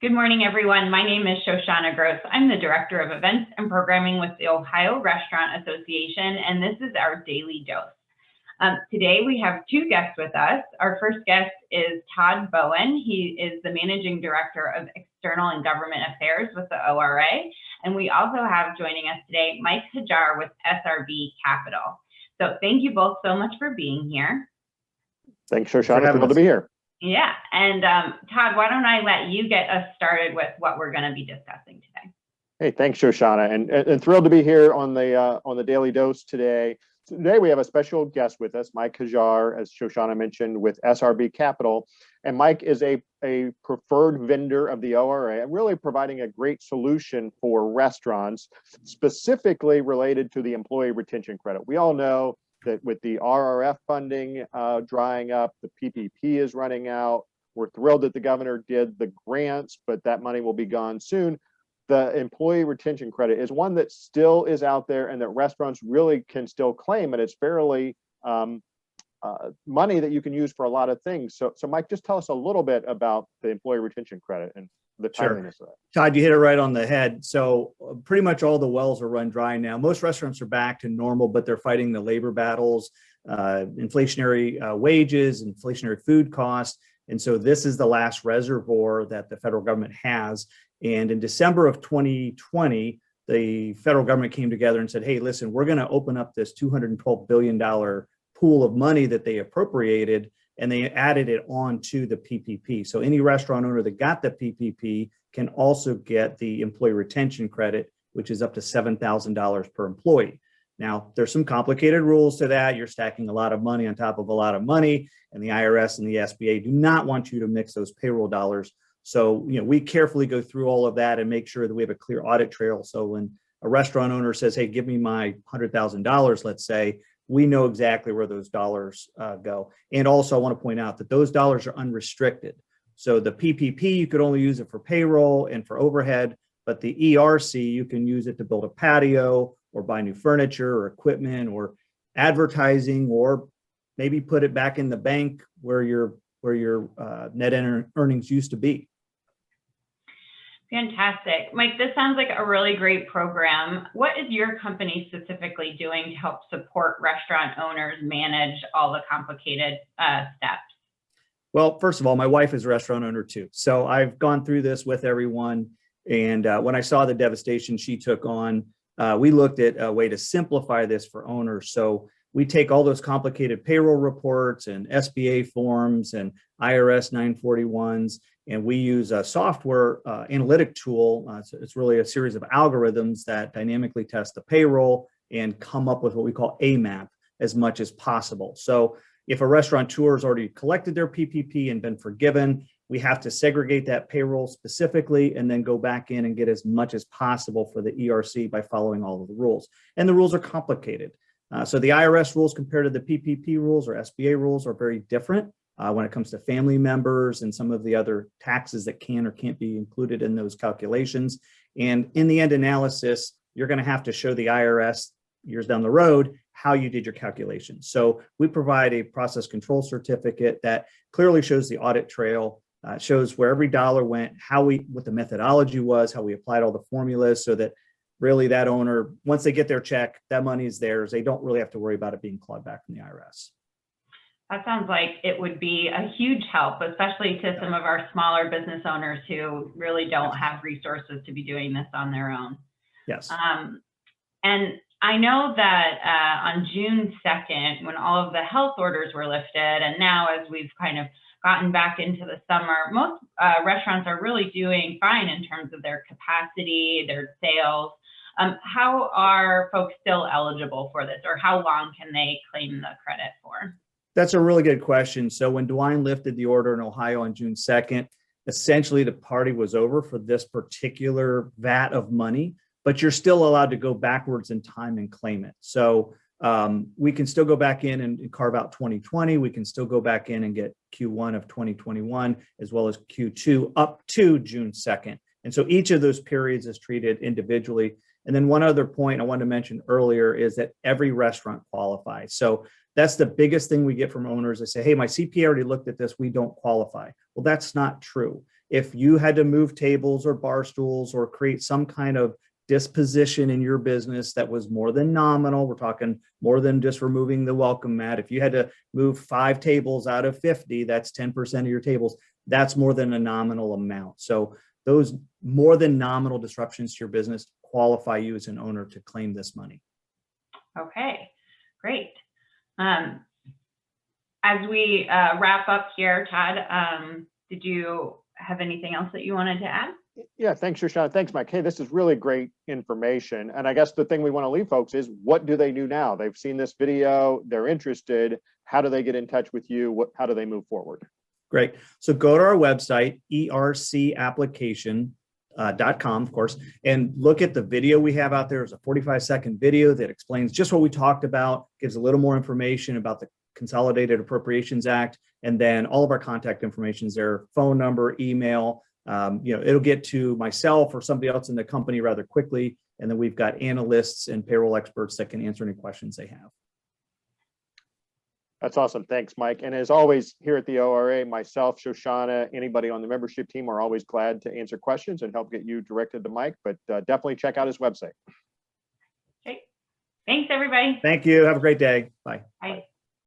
Good morning, everyone. My name is Shoshana Gross. I'm the Director of Events and Programming with the Ohio Restaurant Association, and this is our Daily Dose. Today, we have two guests with us. Our first guest is Todd Bowen. He is the Managing Director of External and Government Affairs with the ORA. And we also have joining us today, Mike Hajjar with SRB Capital. So thank you both so much for being here. Thanks, Shoshana. Thrilled to be here. Yeah, and Todd, why don't I let you get us started with what we're going to be discussing today? Hey, thanks, Shoshana, and thrilled to be here on the Daily Dose today. Today we have a special guest with us, Mike Hajjar, as Shoshana mentioned, with SRB Capital, and Mike is a preferred vendor of the ORA, and really providing a great solution for restaurants, specifically related to the employee retention credit. We all know that with the RRF funding drying up, the PPP is running out. We're thrilled that the governor did the grants, but that money will be gone soon. The employee retention credit is one that still is out there and that restaurants really can still claim, and it's fairly money that you can use for a lot of things. So Mike, just tell us a little bit about the employee retention credit and the timeliness of that. Todd, you hit it right on the head. So pretty much all the wells are run dry now. Most restaurants are back to normal, but they're fighting the labor battles, inflationary wages, inflationary food costs. And so this is the last reservoir that the federal government has. And in December of 2020, the federal government came together and said, hey, listen, we're going to open up this $212 billion pool of money that they appropriated, and they added it on to the PPP. So any restaurant owner that got the PPP can also get the employee retention credit, which is up to $7,000 per employee. Now, there's some complicated rules to that. You're stacking a lot of money on top of a lot of money, and the IRS and the SBA do not want you to mix those payroll dollars. So, we carefully go through all of that and make sure that we have a clear audit trail. So when a restaurant owner says, hey, give me my $100,000, let's say, we know exactly where those dollars go. And also I want to point out that those dollars are unrestricted. So the PPP, you could only use it for payroll and for overhead, but the ERC, you can use it to build a patio or buy new furniture or equipment or advertising, or maybe put it back in the bank where your net earnings used to be. Fantastic. Mike, this sounds like a really great program. What is your company specifically doing to help support restaurant owners manage all the complicated steps? Well, first of all, my wife is a restaurant owner too. So I've gone through this with everyone. And when I saw the devastation she took on, we looked at a way to simplify this for owners. So we take all those complicated payroll reports and SBA forms and IRS 941s, and we use a software analytic tool. It's really a series of algorithms that dynamically test the payroll and come up with what we call a map as much as possible. So if a restaurateur has already collected their PPP and been forgiven, we have to segregate that payroll specifically and then go back in and get as much as possible for the ERC by following all of the rules. And the rules are complicated. So the IRS rules compared to the PPP rules or SBA rules are very different when it comes to family members and some of the other taxes that can or can't be included in those calculations. And in the end analysis, you're going to have to show the IRS years down the road how you did your calculations. So we provide a process control certificate that clearly shows the audit trail, shows where every dollar went, what the methodology was, how we applied all the formulas, so that really that owner, once they get their check, that money is theirs. They don't really have to worry about it being clawed back from the IRS. That sounds like it would be a huge help, especially to some of our smaller business owners who really don't have resources to be doing this on their own. Yes. And I know that on June 2nd, when all of the health orders were lifted, and now as we've kind of gotten back into the summer, most restaurants are really doing fine in terms of their capacity, their sales. How are folks still eligible for this, or how long can they claim the credit for? That's a really good question. So when DeWine lifted the order in Ohio on June 2nd, essentially the party was over for this particular vat of money, but you're still allowed to go backwards in time and claim it. So we can still go back in and carve out 2020. We can still go back in and get Q1 of 2021, as well as Q2 up to June 2nd. And so each of those periods is treated individually. And then one other point I wanted to mention earlier is that every restaurant qualifies. So that's the biggest thing we get from owners. They say, hey, my CPA already looked at this, we don't qualify. Well, that's not true. if you had to move tables or bar stools or create some kind of disposition in your business that was more than nominal, we're talking more than just removing the welcome mat. If you had to move 5 tables out of 50, that's 10% of your tables. That's more than a nominal amount. So those more than nominal disruptions to your business qualify you as an owner to claim this money. Okay, great. As we wrap up here, Todd, did you have anything else that you wanted to add? Yeah, thanks, Shoshana. Thanks, Mike. Hey, this is really great information. And I guess the thing we want to leave folks is, what do they do now? They've seen this video, they're interested. How do they get in touch with you? How do they move forward? Great. So go to our website, ercapplication.com, of course, and look at the video we have out there. It's a 45-second video that explains just what we talked about, gives a little more information about the Consolidated Appropriations Act, and then all of our contact information is there, phone number, email. It'll get to myself or somebody else in the company rather quickly. And then we've got analysts and payroll experts that can answer any questions they have. That's awesome. Thanks, Mike. And as always, here at the ORA, myself, Shoshana, anybody on the membership team are always glad to answer questions and help get you directed to Mike, but definitely check out his website. Okay. Thanks, everybody. Thank you. Have a great day. Bye. Bye.